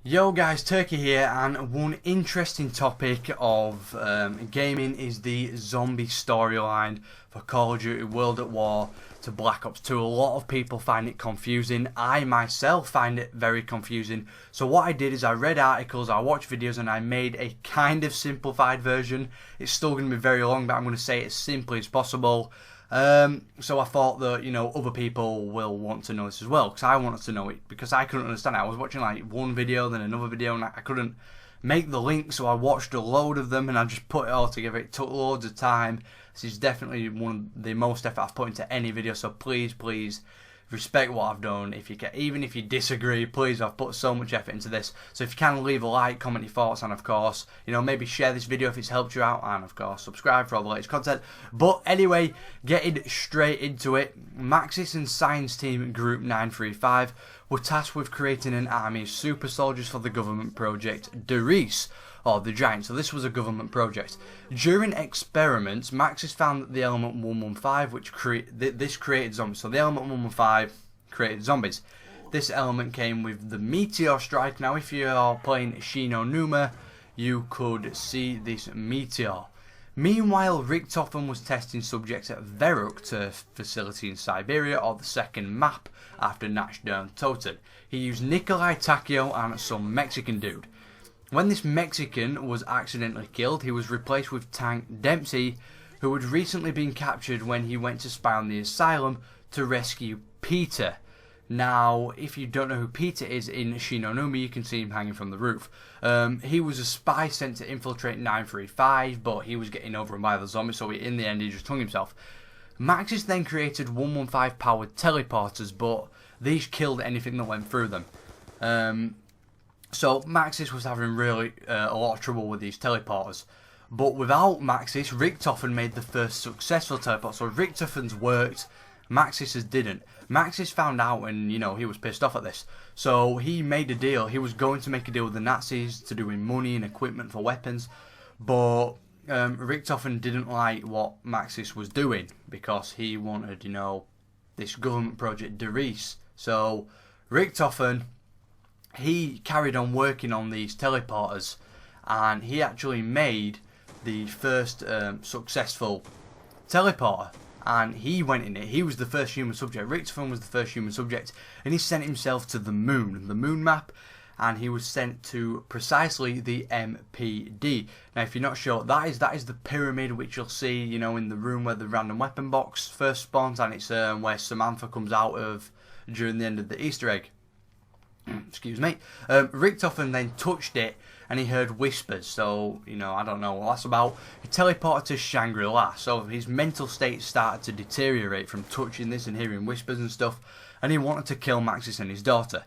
Yo guys, Turkey here, and one interesting topic of gaming is the zombie storyline for Call of Duty World at War to Black Ops 2. A lot of people find it confusing. I myself find it very confusing. So what I did is I read articles, I watched videos, and I made a kind of simplified version. It's still going to be very long, but I'm going to say it as simply as possible. So I thought that, other people will want to know this as well, because I wanted to know it, because I couldn't understand it. I was watching like one video, then another video, and I couldn't make the link, so I watched a load of them, and I just put it all together. It took loads of time. This is definitely one of the most effort I've put into any video, so please respect what I've done. If you can, even if you disagree, please, I've put so much effort into this. So if you can, leave a like, comment your thoughts, and of course, maybe share this video if it's helped you out, and of course, subscribe for all the latest content. But anyway, getting straight into it, Maxis and Science Team Group 935 were tasked with creating an army of super soldiers for the government project Der Riese, or the Giant. So this was a government project. During experiments, Maxis found that the element 115, which created zombies. So the element 115 created zombies. This element came with the Meteor Strike. Now, if you're playing Shi No Numa, you could see this meteor. Meanwhile, Richtofen was testing subjects at Veruk facility in Siberia, or the second map after Nachdern Toten. He used Nikolai Takio and some Mexican dude. When this Mexican was accidentally killed, he was replaced with Tank Dempsey, who had recently been captured when he went to spy on the asylum to rescue Peter. Now, if you don't know who Peter is in Shi No Numa, you can see him hanging from the roof. He was a spy sent to infiltrate 935, but he was getting overrun by the zombies, so in the end he just hung himself. Maxis then created 115 powered teleporters, but these killed anything that went through them. So Maxis was having really a lot of trouble with these teleporters. But without Maxis, Richtofen made the first successful teleport. So Richtofen's worked, Maxis's didn't. Maxis found out, and he was pissed off at this. So he made a deal. He was going to make a deal with the Nazis to do money and equipment for weapons. But Richtofen didn't like what Maxis was doing, because he wanted, this government project Der Riese. So Richtofen, he carried on working on these teleporters, and he actually made the first successful teleporter, and he went in it. He was the first human subject. Richtofen was the first human subject, and he sent himself to the moon map, and he was sent to precisely the MPD. Now, if you're not sure, that is the pyramid which you'll see, in the room where the random weapon box first spawns, and it's where Samantha comes out of during the end of the Easter egg. Excuse me. Richtofen then touched it, and he heard whispers. So, I don't know what that's about. He teleported to Shangri-La. So his mental state started to deteriorate from touching this and hearing whispers and stuff, and he wanted to kill Maxis and his daughter.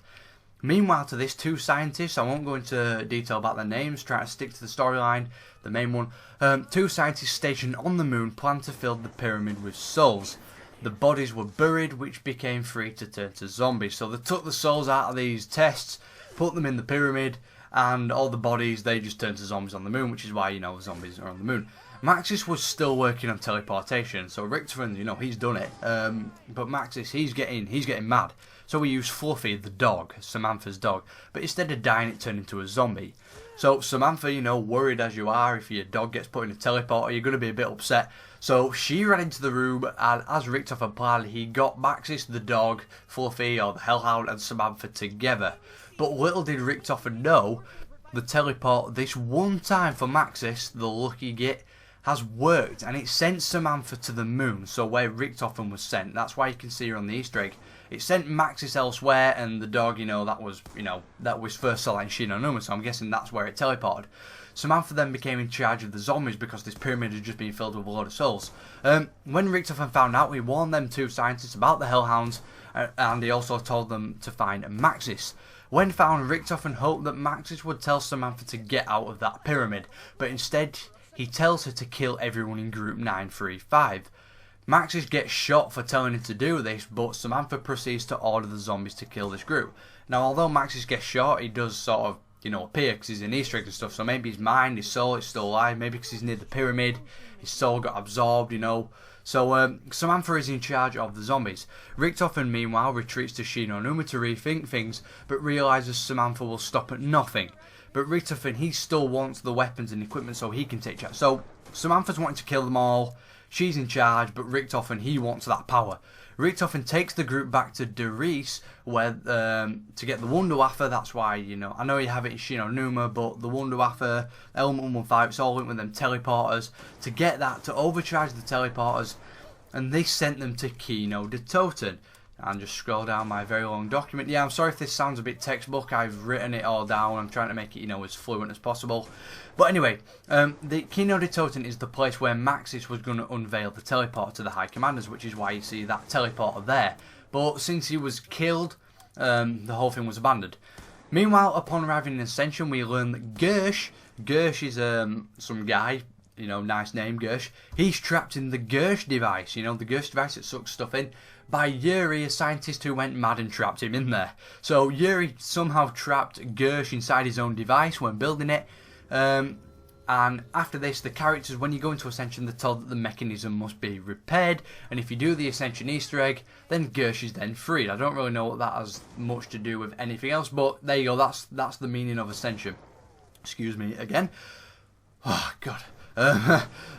Meanwhile, to this, two scientists, I won't go into detail about their names, trying to stick to the storyline, the main one. Two scientists stationed on the moon planned to fill the pyramid with souls. The bodies were buried, which became free to turn to zombies. So they took the souls out of these tests, put them in the pyramid, and all the bodies, they just turned to zombies on the moon, which is why, zombies are on the moon. Maxis was still working on teleportation, so Richtofen, he's done it. But Maxis, he's getting mad. So he used Fluffy, the dog, Samantha's dog, but instead of dying, it turned into a zombie. So Samantha, worried as you are, if your dog gets put in a teleporter, you're going to be a bit upset. So she ran into the room, and as Richtofen planned, he got Maxis, the dog, Fluffy, or the Hellhound, and Samantha together. But little did Richtofen know, the teleport this one time for Maxis, the lucky git, has worked, and it sent Samantha to the moon, so where Richtofen was sent. That's why you can see her on the Easter egg. It sent Maxis elsewhere, and the dog, that was first saw in Shi No Numa, so I'm guessing that's where it teleported. Samantha then became in charge of the zombies because this pyramid had just been filled with a load of souls. When Richtofen found out, he warned them two scientists about the Hellhounds, and he also told them to find Maxis. When found, Richtofen hoped that Maxis would tell Samantha to get out of that pyramid, but instead he tells her to kill everyone in Group 935. Maxis gets shot for telling him to do this, but Samantha proceeds to order the zombies to kill this group. Now, although Maxis gets shot, he does sort of, appear because he's in Easter eggs and stuff, so maybe his mind, his soul is still alive, maybe because he's near the pyramid, his soul got absorbed, So Samantha is in charge of the zombies. Richtofen meanwhile retreats to Shinonuma to rethink things, but realises Samantha will stop at nothing. But Richtofen, he still wants the weapons and equipment so he can take charge. So Samantha's wanting to kill them all, she's in charge, but Richtofen, he wants that power. Richtofen takes the group back to Der Riese where to get the Wunderwaffe. That's why, you know, I know you have it in Shinonuma, but the Wunderwaffe, Element 115, it's all linked with them teleporters. To get that, to overcharge the teleporters, and they sent them to Kino de Toten. And just scroll down my very long document. Yeah, I'm sorry if this sounds a bit textbook. I've written it all down. I'm trying to make it, you know, as fluent as possible. But anyway, the Kino de Toten is the place where Maxis was going to unveil the teleporter to the High Commanders, which is why you see that teleporter there. But since he was killed, the whole thing was abandoned. Meanwhile, upon arriving in Ascension, we learn that Gersh is some guy, you know, nice name, Gersh. He's trapped in the Gersh device, you know, the Gersh device that sucks stuff in, by Yuri, a scientist who went mad and trapped him in there. So Yuri somehow trapped Gersh inside his own device when building it. And after this, the characters, when you go into Ascension, they're told that the mechanism must be repaired. And if you do the Ascension Easter egg, then Gersh is then freed. I don't really know what that has much to do with anything else, but there you go. That's the meaning of Ascension. Excuse me again. Oh, God.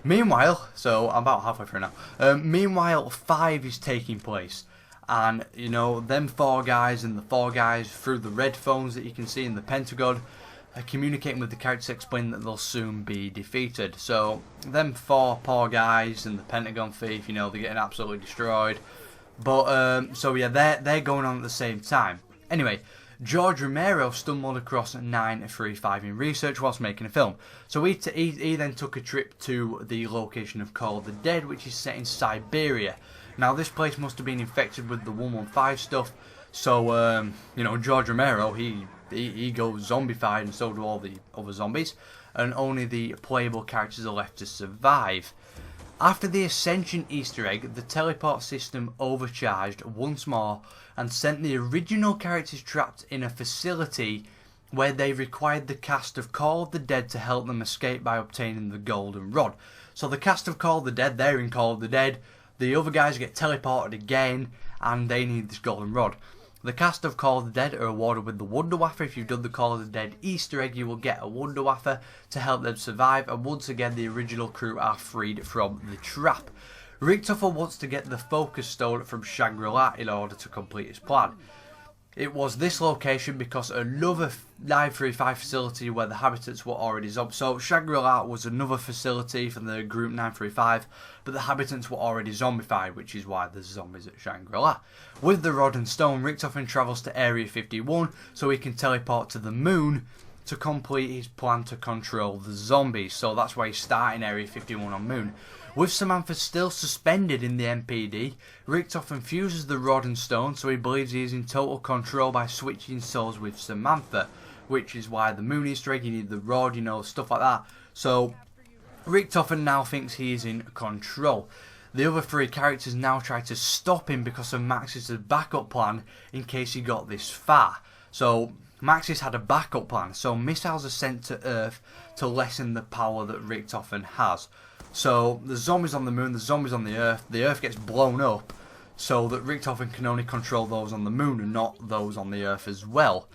Meanwhile, so I'm about halfway through now. Meanwhile, 5 is taking place, and you know, them 4 guys and the 4 guys through the red phones that you can see in the Pentagon are communicating with the characters, explaining that they'll soon be defeated. So them 4 poor guys and the Pentagon thief, you know, they're getting absolutely destroyed. But so yeah, they're going on at the same time. Anyway, George Romero stumbled across 935 in research whilst making a film. So he then took a trip to the location of Call of the Dead, which is set in Siberia. Now this place must have been infected with the 115 stuff. So you know, George Romero, he goes zombified, and so do all the other zombies, and only the playable characters are left to survive. After the Ascension Easter egg, the teleport system overcharged once more and sent the original characters trapped in a facility where they required the cast of Call of the Dead to help them escape by obtaining the Golden Rod. So the cast of Call of the Dead, they're in Call of the Dead, the other guys get teleported again, and they need this Golden Rod. The cast of Call of the Dead are awarded with the Wunderwaffe. If you've done the Call of the Dead Easter egg, you will get a Wunderwaffe to help them survive, and once again the original crew are freed from the trap. Richtofen wants to get the Focus Stone from Shangri-La in order to complete his plan. It was this location because another 935 facility where the habitants were already zombies. So Shangri-La was another facility from the group 935, but the habitants were already zombified, which is why there's zombies at Shangri-La. With the Rod and Stone, Richtofen travels to Area 51 so he can teleport to the moon to complete his plan to control the zombies. So that's why he's starting Area 51 on moon. With Samantha still suspended in the MPD, Richtofen fuses the Rod and Stone, so he believes he is in total control by switching souls with Samantha, which is why the moon Easter egg, you need the Rod, you know, stuff like that. So Richtofen now thinks he is in control. The other 3 characters now try to stop him because of Maxis' backup plan in case he got this far. So Maxis had a backup plan, so missiles are sent to Earth to lessen the power that Richtofen has. So the zombies on the moon, the zombies on the Earth gets blown up so that Richtofen can only control those on the moon and not those on the Earth as well.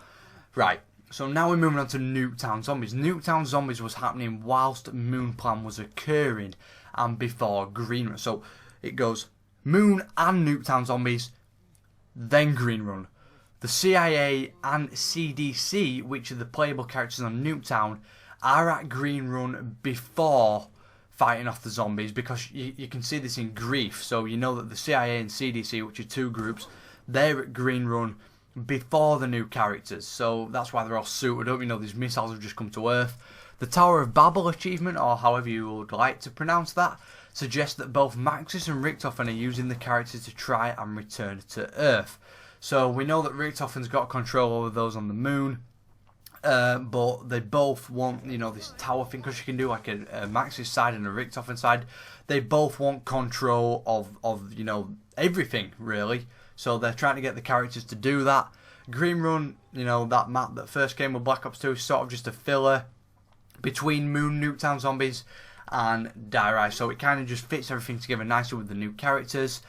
Right, so now we're moving on to Nuketown Zombies. Nuketown Zombies was happening whilst Moon Plan was occurring and before Green Run. So it goes Moon and Nuketown Zombies, then Green Run. The CIA and CDC, which are the playable characters on Nuketown, are at Green Run before fighting off the zombies, because you can see this in Grief. So you know that the CIA and CDC, which are 2 groups, they're at Green Run before the new characters. So that's why they're all suited up. You know, these missiles have just come to Earth. The Tower of Babel achievement, or however you would like to pronounce that, suggests that both Maxis and Richtofen are using the characters to try and return to Earth. So we know that Richtofen's got control over those on the moon. But they both want, you know, this tower thing, because you can do like a Maxis side and a Richtofen side. They both want control of you know, everything really. So they're trying to get the characters to do that. Green Run, you know, that map that first came with Black Ops 2 is sort of just a filler between Moon Nuketown Zombies and Die Rise. So it kind of just fits everything together nicely with the new characters.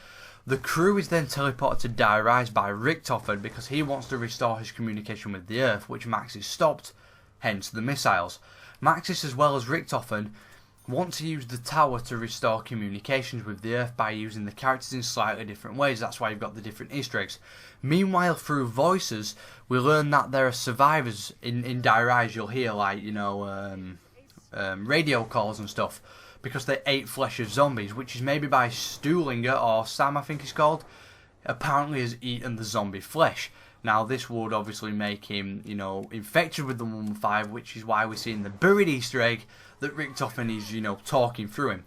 The crew is then teleported to Die Rise by Richtofen because he wants to restore his communication with the Earth, which Maxis stopped, hence the missiles. Maxis as well as Richtofen want to use the tower to restore communications with the Earth by using the characters in slightly different ways. That's why you've got the different Easter eggs. Meanwhile, through voices, we learn that there are survivors in Die Rise. You'll hear, like, you know, radio calls and stuff, because they ate flesh of zombies, which is maybe by Stuhlinger, or Sam I think he's called, apparently has eaten the zombie flesh. Now this would obviously make him, you know, infected with the 115, which is why we're seeing the buried Easter egg that Richtofen is, you know, talking through him.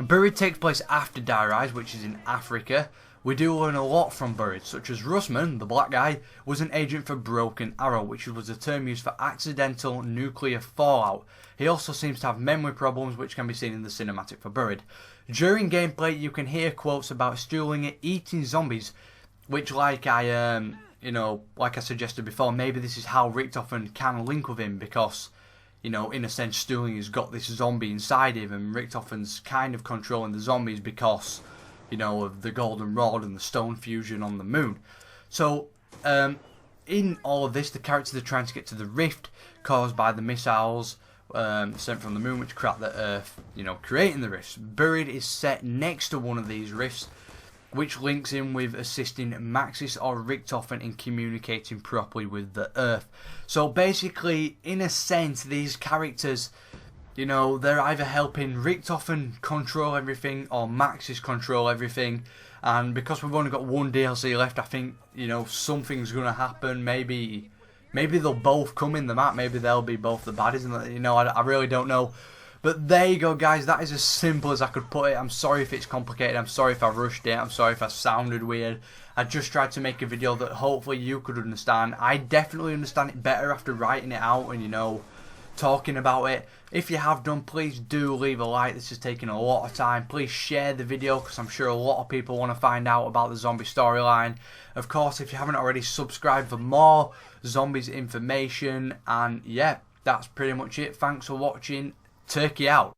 Buried takes place after Die Rise, which is in Africa. We do learn a lot from Buried, such as Russman, the black guy, was an agent for Broken Arrow, which was a term used for accidental nuclear fallout. He also seems to have memory problems, which can be seen in the cinematic for Buried. During gameplay, you can hear quotes about Stuhlinger eating zombies, which, like I suggested before, maybe this is how Richtofen can link with him, because, you know, in a sense, Stuhlinger's got this zombie inside him, and Richtofen's kind of controlling the zombies because, you know, of the golden rod and the stone fusion on the moon. So, in all of this, the characters are trying to get to the rift caused by the missiles sent from the moon, which cracked the Earth, you know, creating the rifts. Buried is set next to one of these rifts, which links in with assisting Maxis or Richtofen in communicating properly with the Earth. So basically, in a sense, these characters, you know, they're either helping Richtofen control everything or Maxis control everything. And because we've only got one DLC left, I think, you know, something's going to happen. Maybe they'll both come in the map. Maybe they'll be both the baddies. And, you know, I really don't know. But there you go, guys. That is as simple as I could put it. I'm sorry if it's complicated. I'm sorry if I rushed it. I'm sorry if I sounded weird. I just tried to make a video that hopefully you could understand. I definitely understand it better after writing it out and, you know, talking about it. If you have done, please do leave a like. This is taking a lot of time. Please share the video, because I'm sure a lot of people want to find out about the zombie storyline. Of course, if you haven't already, subscribe for more zombies information. And yeah, that's pretty much it. Thanks for watching. Turkey out.